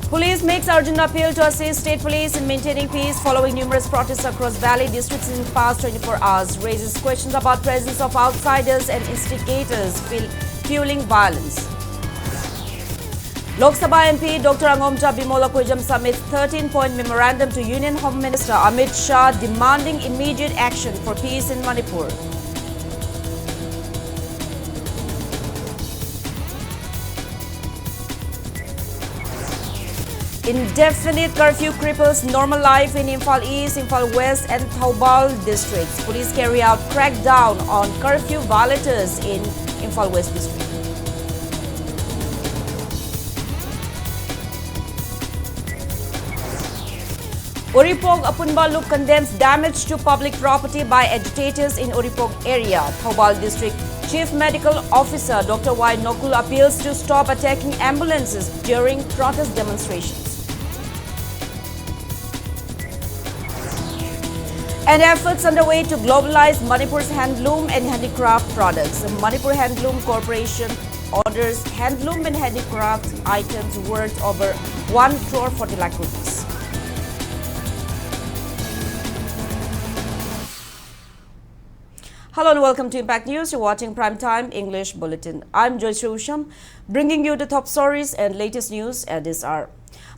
Police makes urgent appeal to assist state police in maintaining peace following numerous protests across Valley districts in the past 24 hours. Raises questions about presence of outsiders and instigators fueling violence. Lok Sabha MP Dr. Angomcha Bimola Kujam submits 13-point memorandum to Union Home Minister Amit Shah demanding immediate action for peace in Manipur. Indefinite curfew cripples normal life in Imphal East, Imphal West and Thoubal districts. Police carry out crackdown on curfew violators in Imphal West district. Oripog Apunbaluk condemns damage to public property by agitators in Oripog area. Thoubal district Chief Medical Officer Dr. Y. Nokul appeals to stop attacking ambulances during protest demonstrations. And efforts underway to globalize Manipur's handloom and handicraft products. The Manipur Handloom Corporation orders handloom and handicraft items worth over 1 crore 40 lakh rupees. Hello and welcome to Impact News. You're watching Primetime English Bulletin. I'm JOYSHREE, bringing you the top stories and latest news at this hour.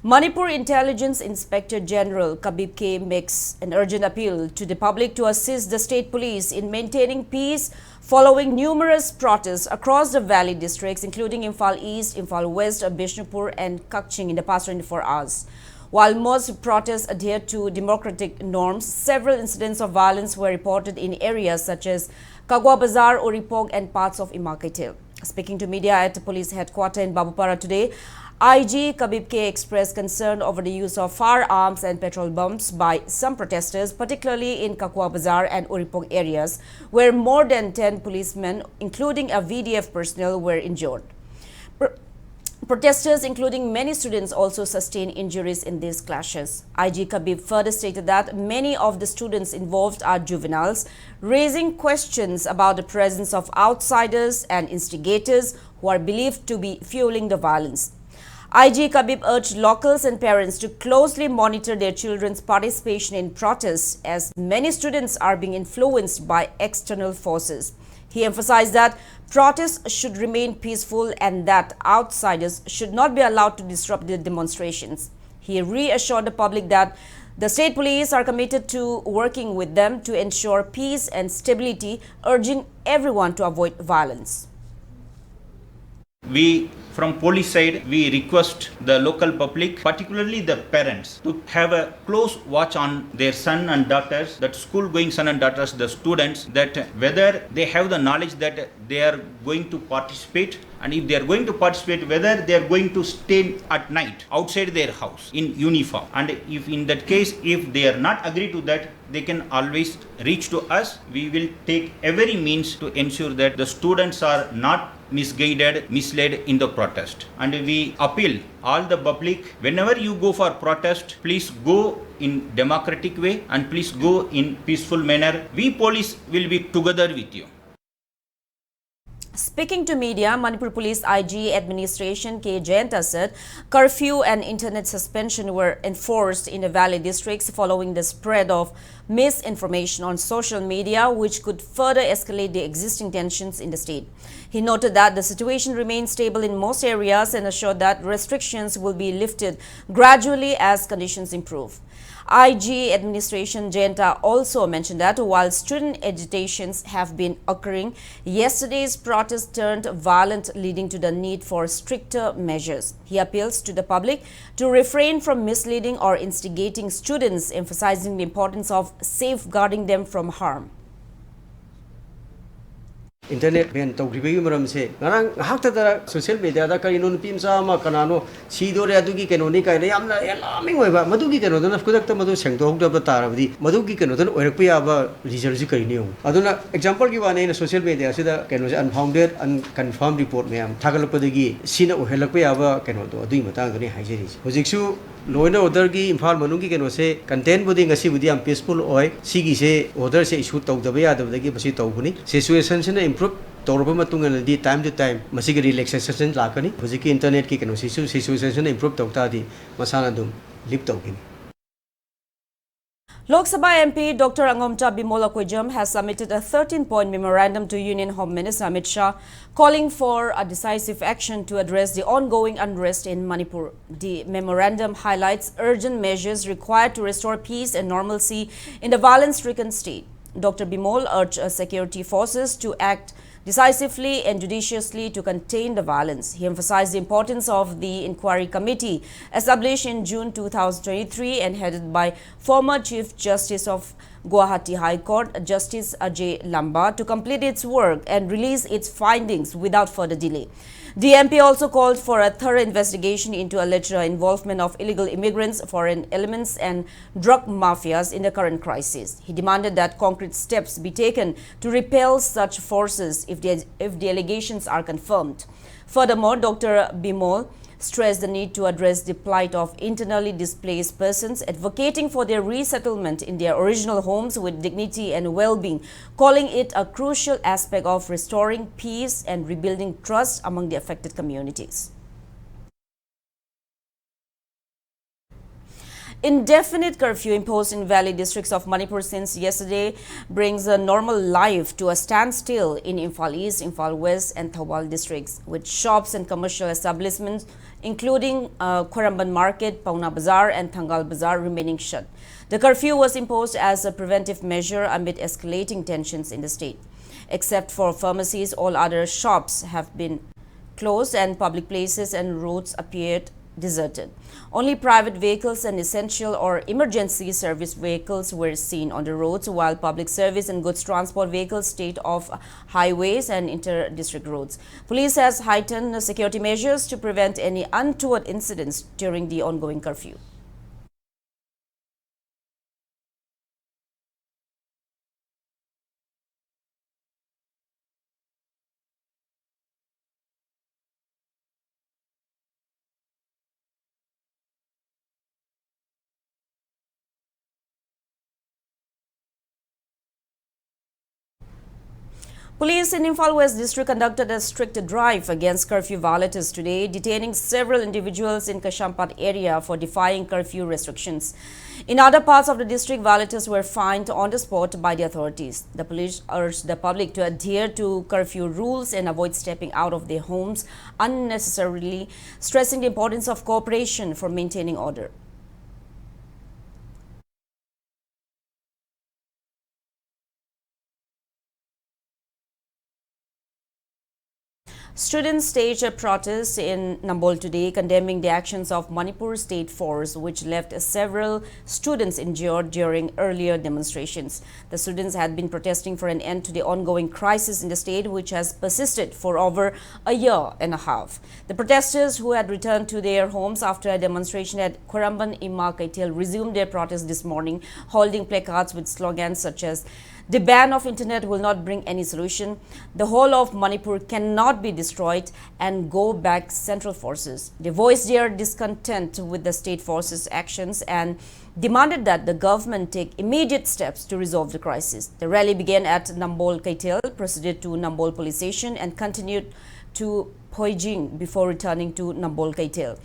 Manipur Intelligence Inspector General Kabib K makes an urgent appeal to the public to assist the state police in maintaining peace following numerous protests across the valley districts, including Imphal East, Imphal West, Bishnupur and Kakching in the past 24 hours. While most protests adhere to democratic norms, several incidents of violence were reported in areas such as Kagwa Bazar, Oripog and parts of Imakaitel. Speaking to media at the police headquarters in Babupara today, IG Kabib K expressed concern over the use of firearms and petrol bombs by some protesters, particularly in Kakwa Bazar and Oripog areas, where more than 10 policemen, including a VDF personnel, were injured. Protesters, including many students, also sustained injuries in these clashes. IG Kabib further stated that many of the students involved are juveniles, raising questions about the presence of outsiders and instigators who are believed to be fueling the violence. IG Kabib urged locals and parents to closely monitor their children's participation in protests, as many students are being influenced by external forces. He emphasized that protests should remain peaceful and that outsiders should not be allowed to disrupt the demonstrations. He reassured the public that the state police are committed to working with them to ensure peace and stability, urging everyone to avoid violence. We, from police side, we request the local public, particularly the parents, to have a close watch on their son and daughters, that school-going son and daughters, the students, that whether they have the knowledge that they are going to participate, and if they are going to participate, whether they are going to stay at night outside their house in uniform. And if in that case, if they are not agree to that, they can always reach to us. We will take every means to ensure that the students are not misguided, misled in the protest. And we appeal all the public, whenever you go for protest, please go in democratic way and please go in peaceful manner. We police will be together with you. Speaking to media, Manipur Police IG Administration K. Jayanta said curfew and internet suspension were enforced in the valley districts following the spread of misinformation on social media, which could further escalate the existing tensions in the state. He noted that the situation remains stable in most areas and assured that restrictions will be lifted gradually as conditions improve. IG Administration Jayanta also mentioned that while student agitations have been occurring, yesterday's protest turned violent, leading to the need for stricter measures. He appeals to the public to refrain from misleading or instigating students, emphasizing the importance of safeguarding them from harm. Internet ban tawgribagi maramse ngarang hakta social media da karino pimsa ma kanano sidore adugi kenoni kai yamna alarming oiba madugi keno dana kudakta madu sengdok da tarabdi madugi keno dan oirakpa yaba result ji karini aduna example gi wane social media sida keno unfounded unconfirmed report mayam thagalpadagi sina ohelakpa yaba keno do adui matang doni haijeri hojiksu law and order gi imphal manungi keno se content budi ngasi budi am peaceful oi sigi se order se issue tawdaba yadabagi basi tawbuni situation sina improve तौरब मतुंगनदी time to time मसिग relaxation लाकनी हुजिकी internet की कनो situation improve तौतादी मसाना दुम लिप तौकिनी Lok Sabha MP Dr. Angomta Bimola Koijam has submitted a 13-point memorandum to Union Home Minister Amit Shah calling for a decisive action to address the ongoing unrest in Manipur. The memorandum highlights urgent measures required to restore peace and normalcy in the violence-stricken state. Dr. Bimol urged security forces to act decisively and judiciously to contain the violence. He emphasized the importance of the inquiry committee established in June 2023 and headed by former Chief Justice of Guwahati High Court, Justice Ajay Lamba, to complete its work and release its findings without further delay. The MP also called for a thorough investigation into alleged involvement of illegal immigrants, foreign elements and drug mafias in the current crisis. He demanded that concrete steps be taken to repel such forces if the allegations are confirmed. Furthermore, Dr. Bimol stressed the need to address the plight of internally displaced persons, advocating for their resettlement in their original homes with dignity and well-being, calling it a crucial aspect of restoring peace and rebuilding trust among the affected communities. Indefinite curfew imposed in valley districts of Manipur since yesterday brings a normal life to a standstill in Imphal East, Imphal West and Thawal districts, with shops and commercial establishments including Khwaramban Market, Pauna Bazaar and Thangal Bazaar remaining shut. The curfew was imposed as a preventive measure amid escalating tensions in the state. Except for pharmacies, all other shops have been closed and public places and roads appeared deserted. Only private vehicles and essential or emergency service vehicles were seen on the roads, while public service and goods transport vehicles stayed off highways and inter-district roads. Police has heightened security measures to prevent any untoward incidents during the ongoing curfew. Police in Imphal West District conducted a strict drive against curfew violators today, detaining several individuals in Kashampat area for defying curfew restrictions. In other parts of the district, violators were fined on the spot by the authorities. The police urged the public to adhere to curfew rules and avoid stepping out of their homes unnecessarily, stressing the importance of cooperation for maintaining order. Students staged a protest in Nambol today, condemning the actions of Manipur State Force, which left several students injured during earlier demonstrations. The students had been protesting for an end to the ongoing crisis in the state, which has persisted for over a year and a half. The protesters, who had returned to their homes after a demonstration at Khwaramban Ima Kaitel, resumed their protest this morning, holding placards with slogans such as "The ban of internet will not bring any solution," "The whole of Manipur cannot be destroyed," and "Go back central forces." They voiced their discontent with the state forces' actions and demanded that the government take immediate steps to resolve the crisis. The rally began at Nambol Kaitel, proceeded to Nambol police station and continued to Poijing before returning to Nambol Kaitel.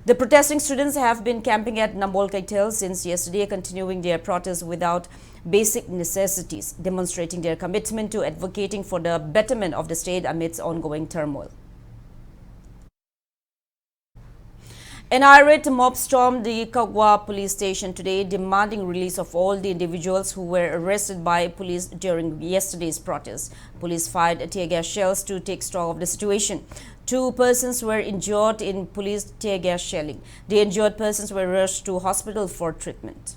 The protesting students have been camping at Nambol Kaitel since yesterday, continuing their protest without basic necessities, demonstrating their commitment to advocating for the betterment of the state amidst ongoing turmoil. An irate mob stormed the Kagwa police station today, demanding release of all the individuals who were arrested by police during yesterday's protest. Police fired tear gas shells to take stock of the situation. 2 persons were injured in police tear gas shelling. The injured persons were rushed to hospital for treatment.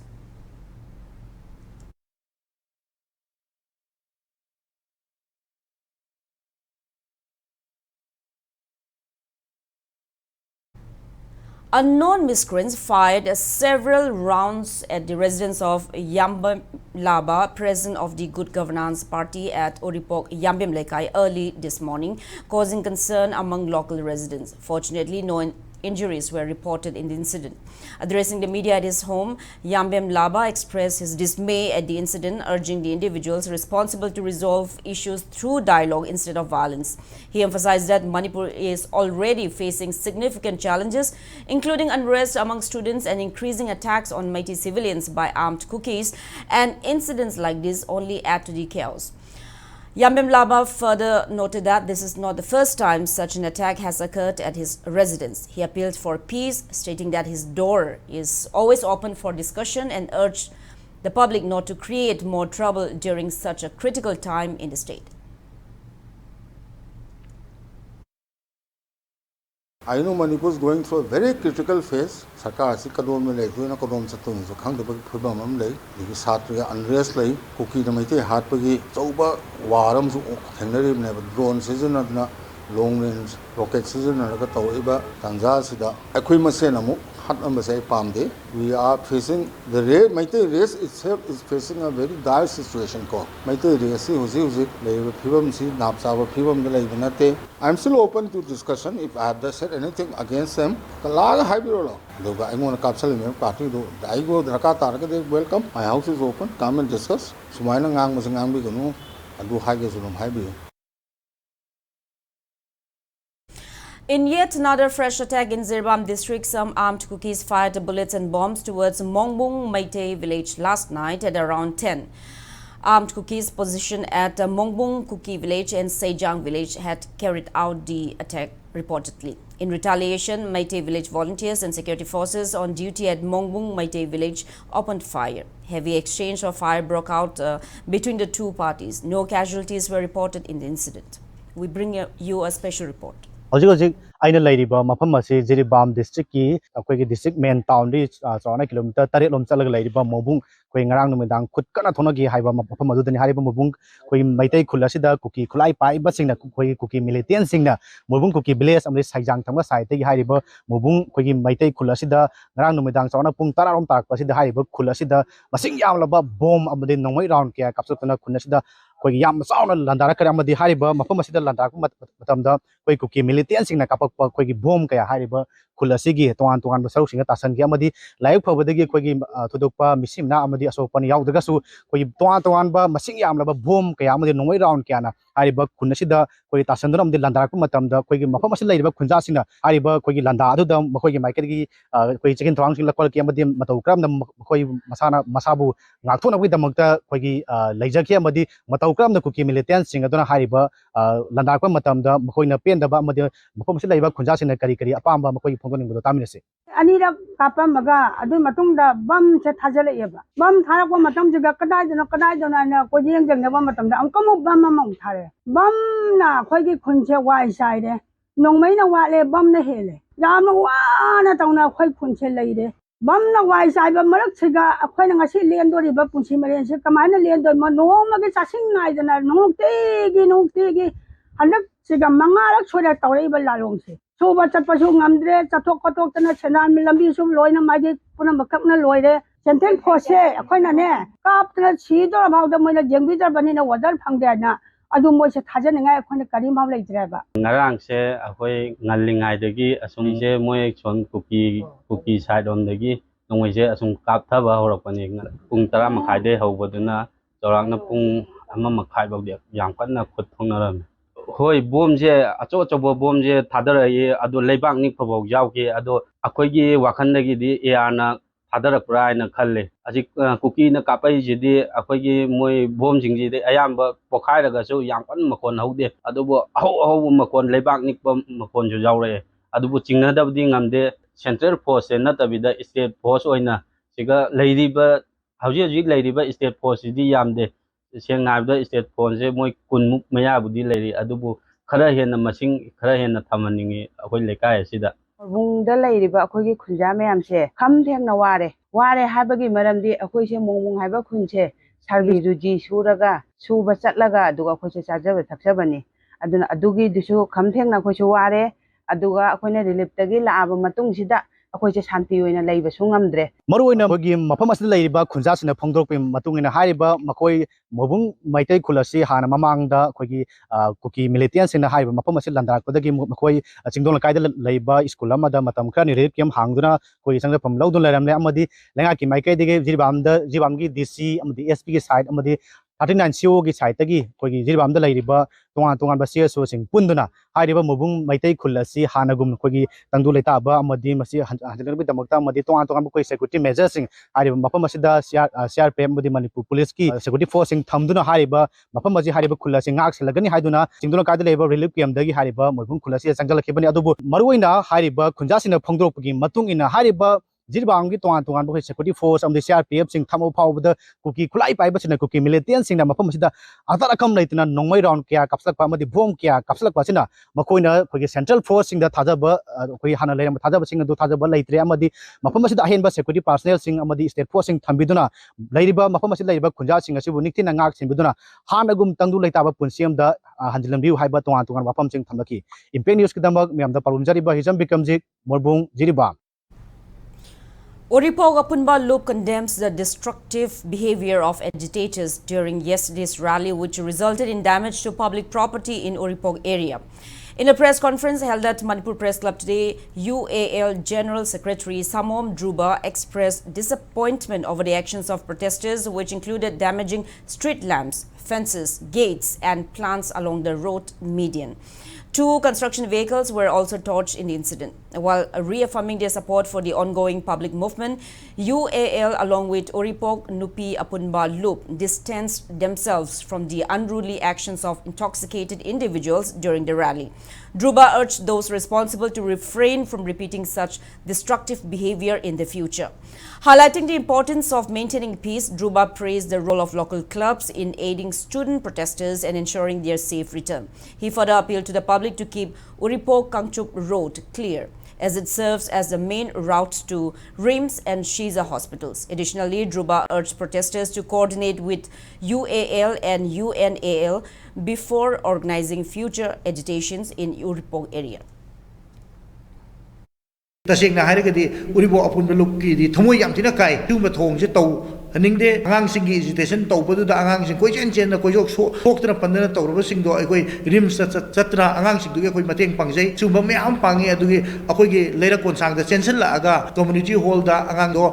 Unknown miscreants fired several rounds at the residence of Yambim Laba, president of the Good Governance Party at Oripok Yambim Lekai, early this morning, causing concern among local residents. Fortunately, no injuries were reported in the incident. Addressing the media at his home, Yambem Laba expressed his dismay at the incident, urging the individuals responsible to resolve issues through dialogue instead of violence. He emphasized that Manipur is already facing significant challenges, including unrest among students and increasing attacks on Meitei civilians by armed cookies, and incidents like this only add to the chaos. Yambem Laba further noted that this is not the first time such an attack has occurred at his residence. He appealed for peace, stating that his door is always open for discussion and urged the public not to create more trouble during such a critical time in the state. I know Manipur is going through a very critical phase. Sarkar si kadom me lei, na kadom satung so khang de phibam mam lei, the satri unrest lei, cookie na maite hat pagi chauba waram su thengnari ne drone season na long range rocket season na ka tawiba tangja sida akhoi masen amu hat ambasai pamde. We are facing the Meitei race itself is facing a very dire situation ko. Meitei race si husi lei phibam si napsa phibam de lei banate. I am still open to discussion. If I have said anything against them, the law high bureau. I want to capture me party. I go Rakata. They welcome. My house is open. Come and discuss. So my nang was ngang bi gano. Adu high gas high bureau. In yet another fresh attack in Zirbam district, some armed cookies fired bullets and bombs towards Mongbung Meitei village last night at around 10. Armed cookies positioned at Mongbung Cookie village and Sejang village had carried out the attack reportedly. In retaliation, Meitei village volunteers and security forces on duty at Mongbung Meitei village opened fire. Heavy exchange of fire broke out between the two parties. No casualties were reported in the incident. We bring you a special report. Hojik aina lairiba mafam ase Jiribam district ki akoi district main town ri 4 kilometer 8 lom chalaga lairiba mobung koi ngarang numidang khut kana thona gi haiba mafam adudani hariba mobung koi Meitei khulasida cookie khulai pai ba singna koi cookie militant singna mobung cookie village amri saijang thangba site gi hariba mobung koi Meitei khulasida ngarang numidang chona pung 10 rom tarak pasida hariba khulasida masing yamlaba bomb amade nongmai round kya kapsutna khunasida koi yam sauna landara kara amadi hariba mafam asida landara matamda koi cookie militant singna kapak koi gi bomb kaya hariba khulasigi toan ba saruk singa tasan gi amadi laik phobadagi koi gi thudukpa misimna amadi asopani yaudagasu koi toan ba masing yamlaba bomb kaya amadi nongmai round kya na hariba khunasida koi tasandra amadi landara matamda koi gi mafam asida laiba khunja singna hariba koi gi landa adu da koi gi market gi koi chicken thawang sing lakol ki amadi matau kram da koi masana masabu ngakthona wi damakta koi gi laijaki amadi matau kram da cookie militant sing aduna hariba landa ko matamda koi na pen da ba amadi mafam asida laiba khunja sing kari apamba koi phongoni bodo taminase anira kapamaga adu matungda bam che thajale yeba bam tharakwa matam jiga kadai dona na ko jeng jeng ba matamda amkamu bam mamang thare bam na khoi gi khunche wai sai de nongmai na wa le bam na hele yam wa na tawna khoi khunche lai de bam na wai sai ba marak siga akhoi na ngasi len dori ba punchi maren se kamana len do ma no ma ge chasing nai dana nokte gi hanak siga mangarak chora tawrei ba lalong se soba chatpasu ngamdre chathok katok tana chenan mi lambi sum loina magi puna makak na loire senten phose akhoina ne kap tana chi dor bawda moina jengbi dar bani na wadar phangde na adu moi se thajane ngai akhoina kari maw leitre ba ngarang se akhoi ngallingai dagi asum je moi chon cookie side on dagi nongoi je asum kap tha ba horakani pung 10 makhai de hobaduna chawrang na pung 1 makhai bawde yam kanna khut thongnaram hoi bom je acho bom je thadara ye adu leibak nik phobok yauke adu akhoi gi wakhan dagi di ana thadara prai na khalle aji cookie na kapai ji di akhoi gi moi bom jing ji de ayam ba pokhai raga su yam kan makon haude adu bo aho makon leibak nik makon ju jaure adu bu chingna dab di ngamde central force na tabida state force oina siga leiriba hauji leiriba state force di yamde Sengai state phone se moi kunmuk maya budi leiri adubu khara hena masing khara hena thamaningi akoi lekai asida bung da leiriba akhoi gi khunja mayam se kham thengna ware habagi maramdi akhoi se mongmong haiba khunche sarvi ruji suraga suba chatlaga aduga akhoi se chajaba thaksabani aduna adugi disu kham thengna akhoi se ware aduga akhoi na relief tagi laaba matung sida ꯑꯩꯈꯣꯏꯁꯦ ꯁꯥꯟꯇꯤ ꯑꯣꯏꯅ ꯂꯩꯕꯁꯨ ꯉꯝꯗ꯭ꯔꯦ ꯃꯔꯨꯑꯣꯏꯅ ꯑꯩꯈꯣꯏꯒꯤ ꯃꯐꯝ ꯑꯁꯤꯗ ꯂꯩꯔꯤꯕ ꯈꯨꯟꯖꯥꯁꯤꯡꯅ ꯐꯣꯡꯗꯣꯔꯛꯄꯒꯤ ꯃꯇꯨꯡ ꯏꯟꯅ ꯍꯥꯏꯔꯤꯕ ꯃꯈꯣꯏ ꯃꯕꯨꯡ ꯃꯩꯇꯩ ꯈꯨꯜ ꯑꯁꯤ ꯍꯥꯟꯅ ꯃꯃꯥꯡꯗ ꯑꯩꯈꯣꯏꯒꯤ ꯀꯨꯀꯤ ꯃꯤꯂꯤꯇꯦꯟꯁꯤꯡꯅ ꯍꯥꯏꯔꯤꯕ ꯃꯐꯝ ꯑꯁꯤ ꯂꯟꯗꯥꯔꯛꯄꯗꯒꯤ ꯃꯈꯣꯏ ꯆꯤꯡꯗꯣꯟ ꯂꯩꯀꯥꯏꯗ ꯂꯩꯕ ꯁ꯭ꯀꯨꯜ ꯑꯃꯗ ꯃꯇꯝ ꯈꯔ ꯔꯤꯂꯤꯐ ꯀꯦꯝꯞ ꯍꯥꯡꯗꯨꯅ ꯑꯩꯈꯣꯏꯒꯤ ꯆꯪꯖꯐꯝ ꯂꯧꯗꯨꯅ ꯂꯩꯔꯝꯂꯦ ꯑꯃꯗꯤ ꯂꯩꯉꯥꯛꯀꯤ ꯃꯥꯏꯀꯩꯗꯒꯤ ꯖꯤꯔꯤꯕꯥꯝꯒꯤ DC ꯑꯃꯗꯤ SPꯒꯤ ꯁꯥꯏꯠ ꯑꯃꯗꯤ 39 COꯒꯤ ꯁꯥꯏꯠꯇꯒꯤ ꯑꯩꯈꯣꯏꯒꯤ ꯖꯤꯔꯤꯕꯥꯝꯗ ꯂꯩꯔꯤꯕ ꯇꯣꯉꯥꯟꯕ CSOꯁꯤꯡ ꯄꯨꯟꯗꯨꯅ ꯍꯥꯏꯔꯤꯕ ꯃꯕꯨꯡ ꯃꯩꯇꯩ ꯈꯨꯜ ꯑꯁꯤ ꯍꯥꯟꯅꯒꯨꯝ ꯑꯩꯈꯣꯏꯒꯤ ꯇꯪꯗꯨ ꯂꯩꯇꯥꯕ ꯑꯃꯗꯤ ꯃꯁꯤ ꯍꯟꯖꯤꯟꯅꯕꯒꯤꯗꯃꯛꯇ ꯑꯃꯗꯤ ꯇꯣꯉꯥꯟꯕ ꯑꯩꯈꯣꯏ ꯁꯦꯀ꯭ꯌꯨꯔꯤꯇꯤ ꯃꯦꯖꯔꯁꯤꯡ ꯍꯥꯏꯔꯤꯕ ꯃꯐꯝ ꯑꯁꯤꯗ CRPF ꯑꯃꯗꯤ ꯃꯅꯤꯄꯨꯔ ꯄꯨꯂꯤꯁꯀꯤ ꯁꯦꯀ꯭ꯌꯨꯔꯤꯇꯤ ꯐꯣꯔꯁꯁꯤꯡ ꯊꯝꯗꯨꯅ ꯍꯥꯏꯔꯤꯕ ꯃꯐꯝ ꯑꯁꯤ ꯍꯥꯏꯔꯤꯕ ꯈꯨꯜ ꯑꯁꯤ ꯉꯥꯛ ꯁꯦꯜꯂꯒꯅꯤ ꯍꯥꯏꯗꯨꯅ ꯆꯤꯡꯗꯣꯟ ꯂꯩꯀꯥꯏꯗ ꯂꯩꯕ ꯔꯤꯂꯤꯐ ꯀꯦꯝꯞꯗꯒꯤ ꯍꯥꯏꯔꯤꯕ ꯃꯕꯨꯡ ꯈꯨꯜ ꯑꯁꯤ ꯆꯪꯁꯤꯜꯂꯛꯈꯤꯕꯅꯤ ꯑꯗꯨꯕꯨ ꯃꯔꯨꯑꯣꯏꯅ ꯍꯥꯏꯔꯤꯕ ꯈꯨꯟꯖꯥꯁꯤꯡꯅ ꯐꯣꯡꯗꯣꯔꯛꯄꯒꯤ ꯃꯇꯨꯡ ꯏꯟꯅ ꯍꯥꯏꯔꯤꯕ ꯖꯤꯔꯤꯕꯥꯝꯒꯤ ꯇꯣꯉꯥꯟꯕ ꯑꯩꯈꯣꯏ ꯁꯦꯀ꯭ꯌꯨꯔꯤꯇꯤ ꯐꯣꯔꯁ ꯑꯃꯗꯤ CRPFꯁꯤꯡ ꯊꯝꯕ ꯐꯥꯎꯕꯗ ꯀꯨꯀꯤ ꯈꯨꯠꯂꯥꯏ ꯄꯥꯏꯕꯁꯤꯡꯅ ꯀꯨꯀꯤ ꯃꯤꯂꯤꯇꯦꯟꯁꯤꯡꯅ ꯃꯐꯝ ꯑꯁꯤꯗ ꯑꯇꯠ ꯑꯀꯝ ꯂꯩꯇꯅ ꯅꯣꯡꯃꯩ ꯔꯥꯎꯟ ꯀꯌꯥ ꯀꯥꯞꯁꯤꯜꯂꯛꯄ ꯑꯃꯗꯤ ꯕꯣꯝ ꯀꯌꯥ ꯀꯥꯞꯁꯤꯜꯂꯛꯄ ꯑꯁꯤꯅ ꯃꯈꯣꯏꯅ ꯑꯩꯈꯣꯏꯒꯤ ꯁꯦꯟꯇ꯭ꯔꯦꯜ ꯐꯣꯔꯁꯁꯤꯡꯗ ꯊꯥꯖꯕ ꯑꯩꯈꯣꯏ ꯍꯥꯟꯅ ꯂꯩꯔꯝꯕ ꯊꯥꯖꯕꯁꯤꯡ ꯑꯗꯨ ꯊꯥꯖꯕ ꯂꯩꯇ꯭ꯔꯦ ꯑꯃꯗꯤ ꯃꯐꯝ ꯑꯁꯤꯗ ꯑꯍꯦꯟꯕ ꯁꯦꯀ꯭ꯌꯨꯔꯤꯇꯤ ꯄꯥꯔꯁꯣꯅꯦꯜꯁꯤꯡ ꯑꯃꯗꯤ ꯁ꯭ꯇꯦꯠ ꯐꯣꯔꯁꯁꯤꯡ ꯊꯝꯕꯤꯗꯨꯅ ꯂꯩꯔꯤꯕ ꯃꯐꯝ ꯑꯁꯤꯗ ꯂꯩꯔꯤꯕ ꯈꯨꯟꯖꯥꯁꯤꯡ ꯑꯁꯤꯕꯨ ꯅꯤꯡꯊꯤꯅ ꯉꯥꯛ ꯁꯦꯟꯕꯤꯗꯨꯅ ꯍꯥꯟꯅꯒꯨꯝ ꯇꯪꯗꯨ ꯂꯩꯇꯥꯕ ꯄꯨꯟꯁꯤ ꯑꯃꯗ ꯍꯟꯖꯤꯜꯂꯝꯕꯤꯌꯨ ꯍꯥꯏꯕ ꯇꯣꯉꯥꯟꯕ ꯋꯥꯐꯝꯁꯤꯡ ꯊꯝꯂꯛꯈꯤ ꯏꯝꯄꯦꯛ ꯅ꯭ꯌꯨꯁꯀꯤꯗꯃꯛ ꯃꯌꯥꯝꯗ ꯄꯥꯎꯗꯝꯖꯔꯤꯕ Hijam Bikramjit ꯃꯣꯔꯕꯨꯡ Jiribam. Oripok Apunba Loop condemns the destructive behavior of agitators during yesterday's rally, which resulted in damage to public property in Oripok area. In a press conference held at Manipur Press Club today, UAL General Secretary Samom Druba expressed disappointment over the actions of protesters, which included damaging street lamps, fences, gates and plants along the road median. 2 construction vehicles were also torched in the incident. While reaffirming their support for the ongoing public movement, UAL along with Oripok Nupi Apunba Loop distanced themselves from the unruly actions of intoxicated individuals during the rally. Druba urged those responsible to refrain from repeating such destructive behavior in the future. Highlighting the importance of maintaining peace, Druba praised the role of local clubs in aiding student protesters and ensuring their safe return. He further appealed to the public to keep Oripok-Kangchup Road clear, as it serves as the main route to RIMS and Shiza hospitals. Additionally, Druba urged protesters to coordinate with UAL and UNAL before organizing future agitations in Oripok area. तसेंना हाइरगदि उरिबो अपुनबा लुपकी दि थमोय याम थिना काय तुम थोंग से तौ हनिंगदे आंगांग सिंगी education तौबदुदा आंगांग सिंग कोइ chain कोइजोक सोक्तना पंदना तौरबो सिंगदो अखोय RIMS चत्रा आंगांग सिंगदुगे अखोय मतेंग पांगजै सुबम मयाम पांगे अदुगे अखोयगे लेरा कोनसांगदा चेंसन लागा community हॉलदा आंगांगदो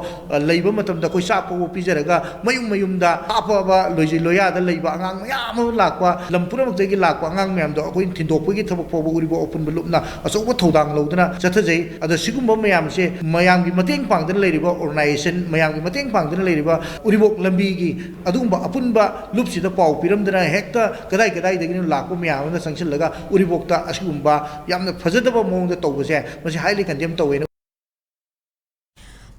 लैबा मतमदा कोइ सापो पिजरगा मयुमदा आपबा लोइजि लोयादा लैबा आंगांग मयाम लाक्वा लमपुरमक्तगी लाक्वा आंगांग मयामदो अखोय थिंदोकपगी थबक फोबो उरिबो अपुनबा लुपना असौबो थौदांग लौदना चथजै अद सिगुम मयामसे मयामगी मतेंग पांगदना लैरिबा organisation मयामगी मतेंग पांगदना लैरिबा उरिबोक लंबीगी अदुगुंबा अपुनबा लुपसिदा पाउ पिरमदना हेक्ता कदाई कदाईदगिन लाको मयामना संगसिलगा उरिबोकता असिगुंबा यामना फजदबा मोंगदा तौबसे मसे हाईली कंडेम तौवेना.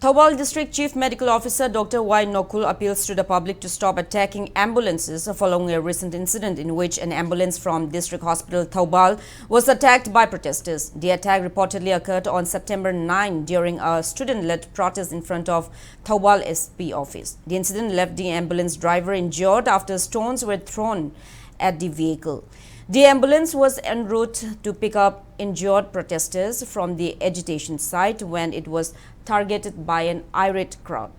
Thoubal District Chief Medical Officer Dr. Y. Nokul appeals to the public to stop attacking ambulances following a recent incident in which an ambulance from District Hospital Thoubal was attacked by protesters. The attack reportedly occurred on September 9 during a student-led protest in front of Thoubal SP office. The incident left the ambulance driver injured after stones were thrown at the vehicle. The ambulance was en route to pick up injured protesters from the agitation site when it was targeted by an irate crowd.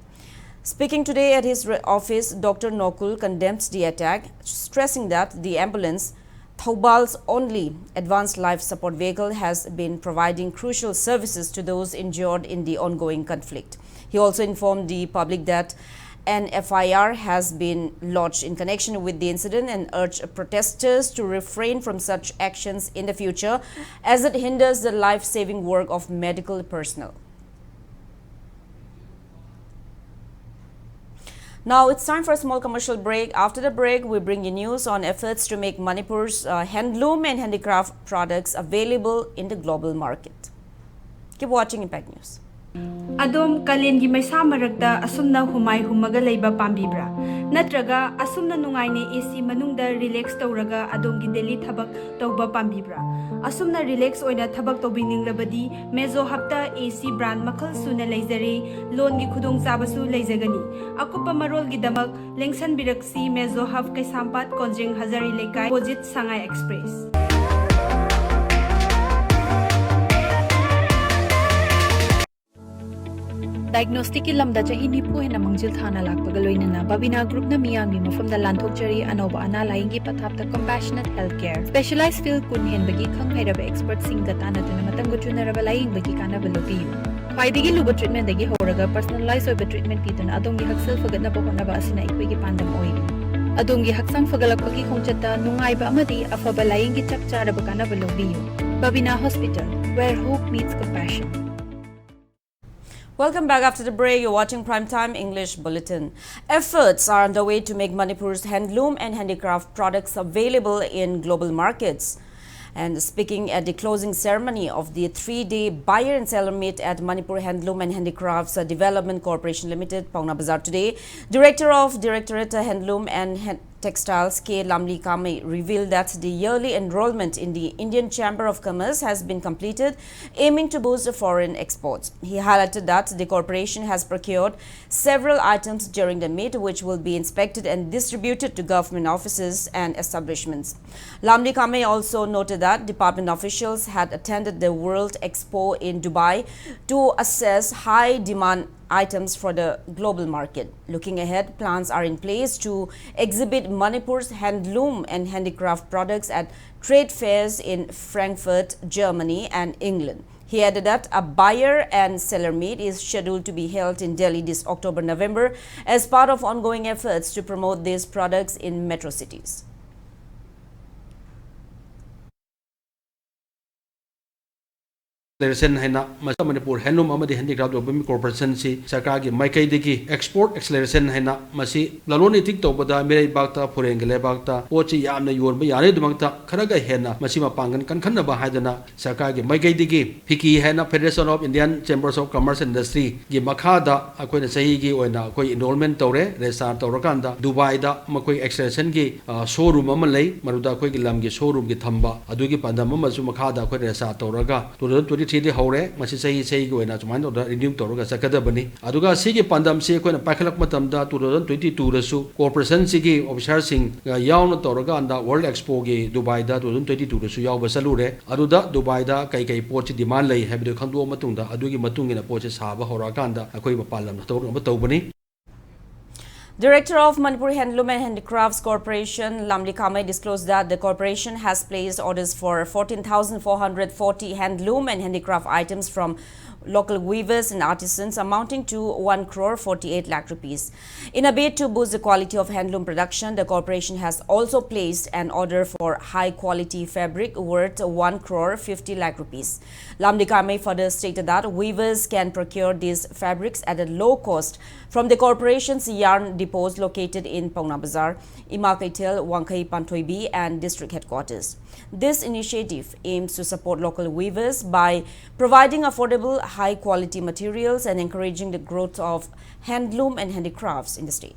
Speaking today at his office, Dr. Nokul condemns the attack, stressing that the ambulance, Thaubal's only advanced life support vehicle, has been providing crucial services to those injured in the ongoing conflict. He also informed the public that an FIR has been lodged in connection with the incident and urged protesters to refrain from such actions in the future as it hinders the life-saving work of medical personnel. Now it's time for a small commercial break. After the break, we bring you news on efforts to make Manipur's handloom and handicraft products available in the global market. Keep watching Impact News. Adom kalengi maisa maragda asumna humai humaga leiba pambibra natraga asumna nungaine AC manungda relax tawraga adongi daily thabak tawba pambibra asumna relax oina thabak tawbininglabadi mezo hapta AC brand makhal suna leizare loan gi khudong chabasu leizagani akupa marol gi damak lengsan biraksi mezo haf kai sampat konjeng hazari lekai opposite Sangai Express. Diagnostic ki lamda chahi nipu hena mangjil thana lakpaga loinana Babina group na miyangmi mafamda lanthokjari anoba ana laingi pathapta compassionate healthcare specialized field kun henbagi khanghairaba expert singa tanaduna matamga chunaraba laingbagi kanaba lobiyu khwaidagi luba treatment dagi horaga personalized oiba treatment pituna adongi haksal fagadnaba honaba asina ikwigi pandam oiri adongi haksang fagalakpagi khongchata nungaiba amadi afaba laingi chapcharaba kanaba lobiyu Babina Hospital where hope meets compassion. Welcome back after the break. You're watching Primetime English Bulletin. Efforts are underway to make Manipur's handloom and handicraft products available in global markets. And speaking at the closing ceremony of the 3-day buyer and seller meet at Manipur Handloom and Handicrafts Development Corporation Limited, Paungna Bazaar today, Director of Directorate Handloom and Textiles K. Lamli Kame revealed that the yearly enrollment in the Indian Chamber of Commerce has been completed, aiming to boost foreign exports. He highlighted that the corporation has procured several items during the meet, which will be inspected and distributed to government offices and establishments. Lamli Kame also noted that department officials had attended the World Expo in Dubai to assess high demand items for the global market. Looking ahead, plans are in place to exhibit Manipur's handloom and handicraft products at trade fairs in Frankfurt, Germany and England. He added that a buyer and seller meet is scheduled to be held in Delhi this October-November as part of ongoing efforts to promote these products in metro cities. Acceleration haina Manipur Handloom amadi Handicraft Development Corporation si sarkar gi maikai digi export acceleration haina masi laloni tik tobada mirai bakta forengele bakta pochi yamna yonba yare dumangta kharaga hena masi mapangan kankhanna ba haidana sarkar gi maikai digi phiki haina Federation of Indian Chambers of Commerce and Industry gi makhada akoina sahi gi oina akoi enrollment tawre register tawrakanda Dubai da makoi acceleration gi showroom ama lei maruda akoi gi lam gi showroom gi thamba adugi pandam ama su makhada akoi register tawraga 2023 hore masi sahi gi oina chumain da renew tawraga sakadabani aduga sigi pandam se akoina pakhalak matamda 2022 rasu corporation sigi officer sing yauna tawraga anda World Expo gi Dubai da 2022 rasu yawba salure aduda Dubai da kai pochi demand lei habdu khangdo matungda adugi matungina pochi saba horakanda akoi mapalam tawraga tawbani. Director of Manipur Handloom and Handicrafts Corporation, Lamli Kame, disclosed that the corporation has placed orders for 14,440 handloom and handicraft items from local weavers and artisans amounting to 1 crore 48 lakh rupees. In a bid to boost the quality of handloom production, the corporation has also placed an order for high quality fabric worth 1 crore 50 lakh rupees. Lamli Kame further stated that weavers can procure these fabrics at a low cost from the corporation's yarn depots located in Paungna Bazaar, Imakaitel, Wangkai Pantoibi and district headquarters. This initiative aims to support local weavers by providing affordable, high-quality materials and encouraging the growth of handloom and handicrafts in the state.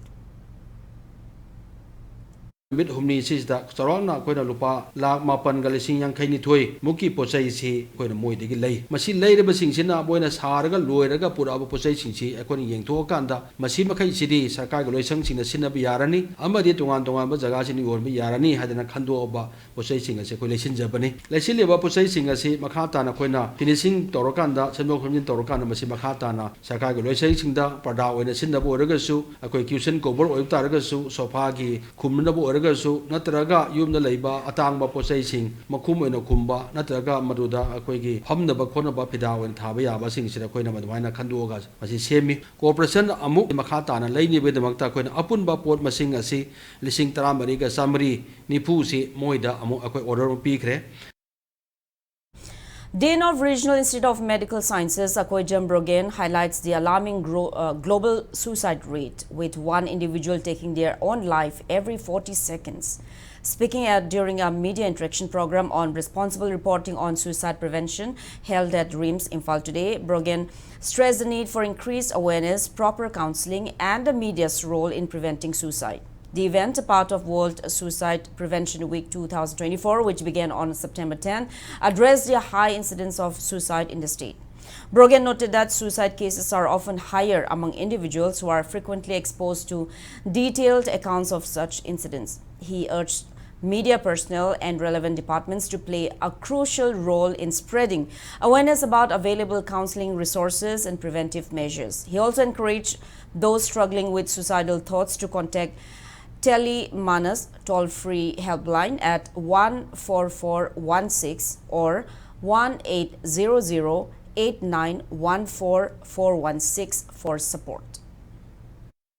Mid humni sis da sarona koina lupa lak mapan galising yang khaini thoi muki posai si koina moi digi lei masi leire ba sing sina boina saraga loiraga pura ba posai sing si akoni yeng tho kanda masi makai sidi sarkar ga loisang sing sina bi yarani amadi tongan ba jaga sini gon bi yarani hadana khando ba posai sing se koi lesin jabani lesin le ba posai sing se makha ta na koina finishing torokanda semno khomjin torokanda masi makha ta na sarkar ga loisang sing da pada oina sinda bo raga su akoi cushion cover oi ta raga su sofa gi khumna bo Natraga yum the labor, atang posay sing, Makum and Okumba, Natraga Maduda, Akwegi, Humna Bakona Bapida and Tabia, Basing Sirakoina Madwana Kanduogas, as he semi, Corporation Amuk Makata and Lady with the Maktakoin, Apun Baport Masingasi, Lissing Taramariga, Samri, Nipusi, Moida, Amok order of Picre. Dean of Regional Institute of Medical Sciences, Akoijam Brogan, highlights the alarming global suicide rate, with one individual taking their own life every 40 seconds. Speaking during a media interaction program on responsible reporting on suicide prevention held at RIMS Imphal today, Brogan stressed the need for increased awareness, proper counseling, and the media's role in preventing suicide. The event, a part of World Suicide Prevention Week 2024, which began on September 10, addressed the high incidence of suicide in the state. Brogan noted that suicide cases are often higher among individuals who are frequently exposed to detailed accounts of such incidents. He urged media personnel and relevant departments to play a crucial role in spreading awareness about available counseling resources and preventive measures. He also encouraged those struggling with suicidal thoughts to contact Telemanas toll-free helpline at 14416 or 1800-8914-416 for support.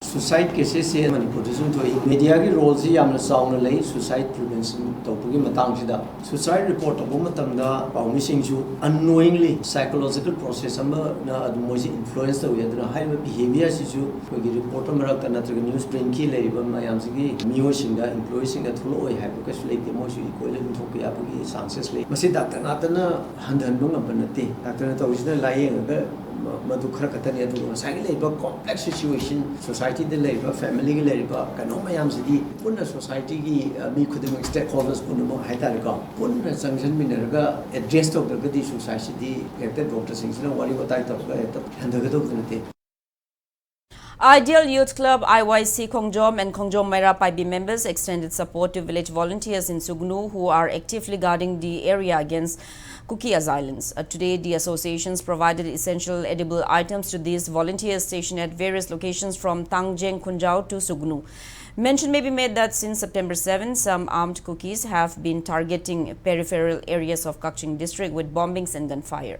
Suicide cases in Manipur media ki role si yamna sauna lei suicide prevention topagi matang sida suicide report of matamda paumi singju unknowingly psychological process ama na adumoji influence the way na high behavior si ju kogi report mara kana tra news print ki lei ba mayam si mio singa employees singa thulo oi happy ka lei mo su equal thok ya bugi chances lei masi doctor na tana handan bang abanate doctor na tawsina lai ga madu khara katani adu sai lei ba complex situation society de lei ba family ge lei ba kano mayam si punna society gi mi khudam stakeholders punna mo hai tar ga punna sanction minner ga address to ga di society di ekta doctor sing sina wari batai to ga handha ga to nate. Ideal Youth Club IYC Kongjom and Kongjom Maira Paibi members extended support to village volunteers in Sugnu who are actively guarding the area against cookie assailants. Today, the associations provided essential edible items to these volunteers stationed at various locations from Tangjeng Kunjao to Sugnu. Mention may be made that since September 7, some armed cookies have been targeting peripheral areas of Kakching district with bombings and gunfire.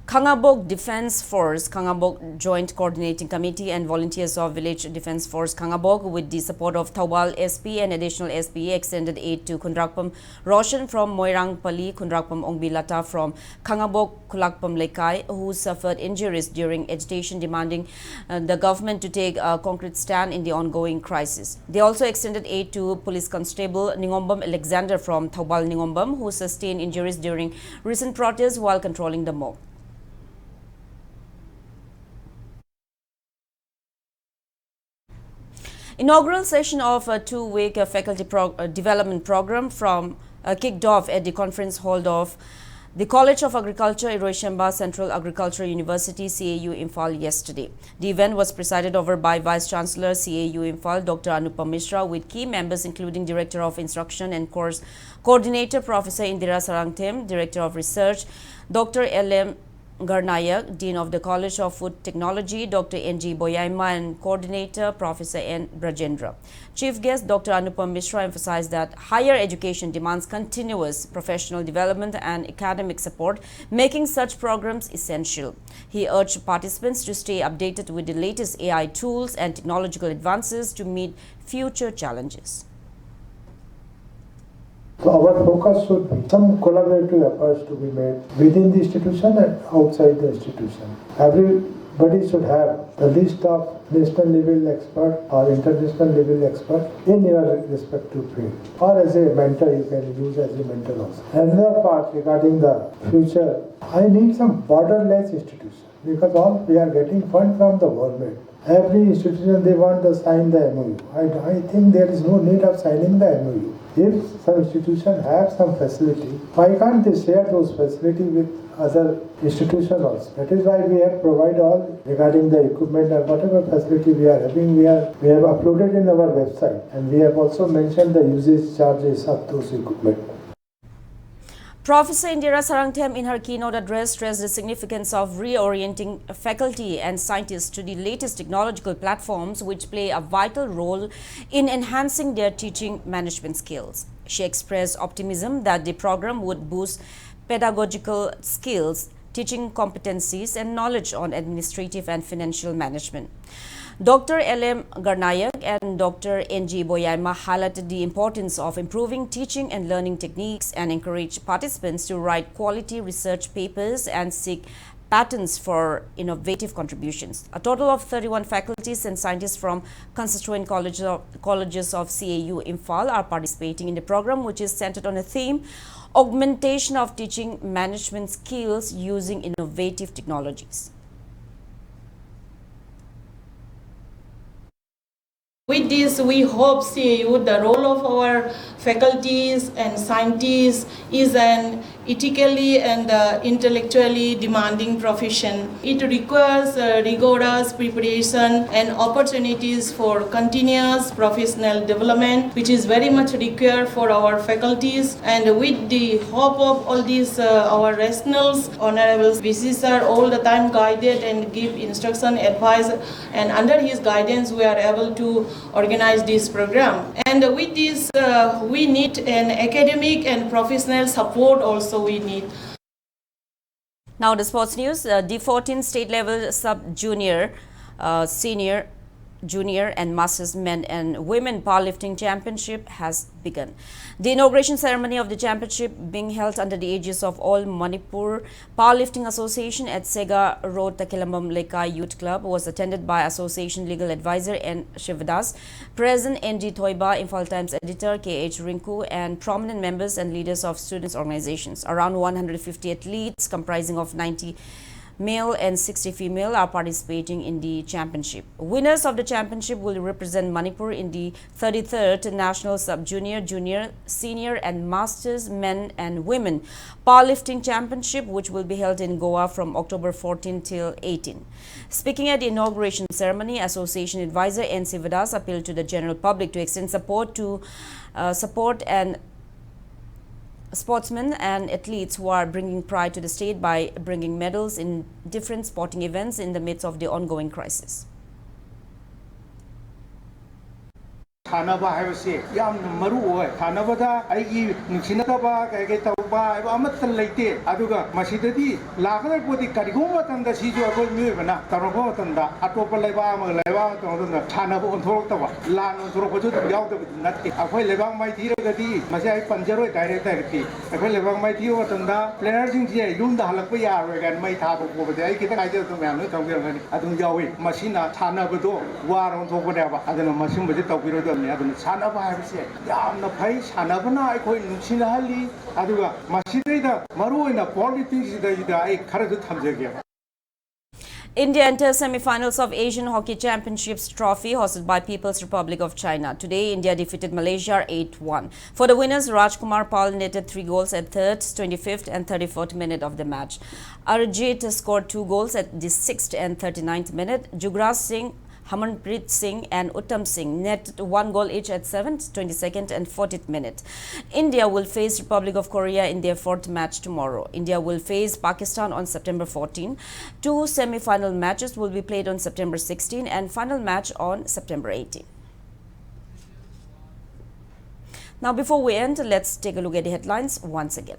Khangabok Defence Force, Khangabok Joint Coordinating Committee and volunteers of Village Defence Force Khangabok with the support of Thawal SP and additional SP extended aid to Kundrakpam Roshan from Moirang Pali, Kundrakpam Ongbilata from Khangabok Kulakpam Lekai who suffered injuries during agitation demanding the government to take a concrete stand in the ongoing crisis. They also extended aid to Police Constable Ningombam Alexander from Thawal Ningombam who sustained injuries during recent protests while controlling the mob. Inaugural session of a two-week faculty development program kicked off at the conference hall of the College of Agriculture, Iroishamba Central Agricultural University, CAU Imphal yesterday. The event was presided over by Vice Chancellor, CAU Imphal, Dr. Anupam Mishra, with key members including Director of Instruction and Course Coordinator, Professor Indira Sarangthem, Director of Research, Dr. L.M. Garnayak, Dean of the College of Food Technology, Dr. N.G. Boyaima, and Coordinator, Professor N. Brajendra. Chief guest Dr. Anupam Mishra emphasized that higher education demands continuous professional development and academic support, making such programs essential. He urged participants to stay updated with the latest AI tools and technological advances to meet future challenges. So our focus should be some collaborative efforts to be made within the institution and outside the institution. Everybody should have the list of national level expert or international level expert in your respective field. Or as a mentor, you can use as a mentor also. Another part regarding the future, I need some borderless institution because all we are getting funds from the government. Every institution they want to sign the MOU. I think there is no need of signing the MOU. If some institution have some facility, why can't they share those facility with other institutions also? That is why we have provided all regarding the equipment and whatever facility we are having, we have uploaded in our website, and we have also mentioned the usage charges of those equipment. Professor Indira Sarangthem in her keynote address stressed the significance of reorienting faculty and scientists to the latest technological platforms which play a vital role in enhancing their teaching management skills. She expressed optimism that the program would boost pedagogical skills, teaching competencies and knowledge on administrative and financial management. Dr. L.M. Garnayak and Dr. N.G. Boyaima highlighted the importance of improving teaching and learning techniques and encouraged participants to write quality research papers and seek patents for innovative contributions. A total of 31 faculties and scientists from constituent colleges of CAU Imphal are participating in the program, which is centered on a theme, augmentation of teaching management skills using innovative technologies. With the this, we hope CAU, the role of our faculties and scientists is an ethically and intellectually demanding profession. It requires rigorous preparation and opportunities for continuous professional development, which is very much required for our faculties. And with the hope of all these, our rationals, honorable VCs are all the time guided and give instruction, advice, and under his guidance we are able to organize this program. And with this, we need an academic and professional support also we need. Now the sports news, the 14th state level sub-junior, senior, junior and masters men and women powerlifting championship has begun. The inauguration ceremony of the championship being held under the aegis of All Manipur Powerlifting Association at Sega Road, Takilambam Leka Youth Club was attended by Association Legal Advisor N. Shivadas, President N.G. Toiba, Imphal Times Editor K.H. Rinku and prominent members and leaders of students' organizations. Around 150 athletes comprising of 90 male and 60 female are participating in the championship. Winners of the championship will represent Manipur in the 33rd National Sub-Junior, Junior, Senior and Masters Men and Women Powerlifting Championship, which will be held in Goa from October 14 till 18. Speaking at the inauguration ceremony, Association Advisor N. Sivadas appealed to the general public to extend support to sportsmen and athletes who are bringing pride to the state by bringing medals in different sporting events in the midst of the ongoing crisis. थानबा हाइबसे यामन मरु ओय थानबदा आइगी निसिनकबा काय तौबा आइबा अमत लैते अदुगा मसिददी लागदर पोदि करिगो मतंदा सिजु अकोय मिबना तरबो मतंदा अटोप लेबा तंदना थानबो ओंथोरतबा लान ओंथोरबजु यावदब नत्ते अखोय Lebang माइथिरगदी मसाय पंजरो direct अखोय Lebang माइथियो मतंदा player सिंजे युमदा हलकबा यारोय गान मै थाबो पोबदे आइ किता काइदो तो म्याम खंबिरगनी अदुम यावे मसिना थानबदो वार ओंथोकबदेबा अदना मसिमबजे तौबिरो सानबा हाइबसे यामना फै सानबना आइखोय नुसिनहली अदुगा मसिदैदा मरुओइना politics सिदैदा I खरजु थमजगे. India enters semi-finals of Asian Hockey Championships trophy hosted by People's Republic of China. Today, India defeated Malaysia 8-1. For the winners, Rajkumar Pal netted 3 goals at 3rd, 25th and 34th minute of the match. Arjit scored 2 goals at the 6th and 39th minute. Jugraj Singh, Hamanpreet Singh and Uttam Singh netted 1 goal each at 7th, 22nd and 40th minute. India will face Republic of Korea in their 4th match tomorrow. India will face Pakistan on September 14. 2 semi-final matches will be played on September 16 and final match on September 18. Now before we end, let's take a look at the headlines once again.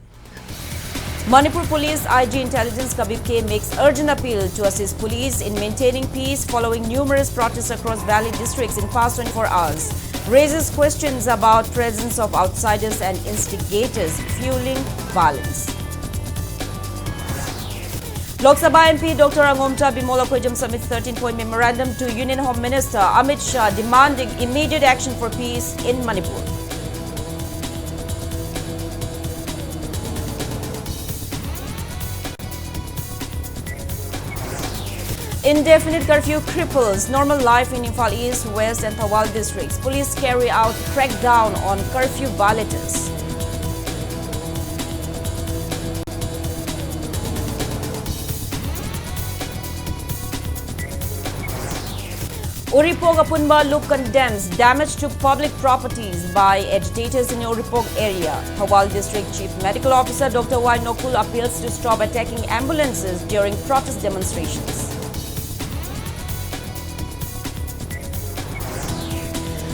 Manipur Police IG Intelligence Kabir K makes urgent appeal to assist police in maintaining peace following numerous protests across valley districts in past 24 hours. Raises questions about presence of outsiders and instigators fueling violence. Lok Sabha MP Dr. Angomta Bimola Koijam submits 13-point memorandum to Union Home Minister Amit Shah demanding immediate action for peace in Manipur. Indefinite curfew cripples normal life in Imphal East, West and Thawal districts. Police carry out crackdown on curfew violators. Oripog Apunba Loop condemns damage to public properties by agitators in Oripog area. Thawal District Chief Medical Officer Dr. Y. Nokul appeals to stop attacking ambulances during protest demonstrations.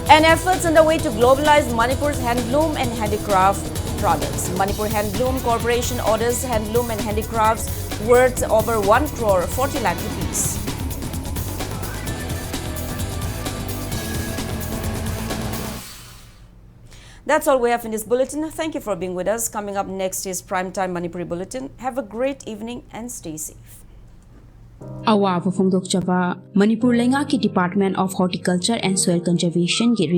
And efforts underway to globalize Manipur's handloom and handicraft products. Manipur Handloom Corporation orders handloom and handicrafts worth over 1 crore 40 lakh rupees. That's all we have in this bulletin. Thank you for being with us. Coming up next is Primetime Manipuri Bulletin. Have a great evening and stay safe. Awa Fongdok Java, Manipur Lengaki Department of Horticulture and Soil Conservation get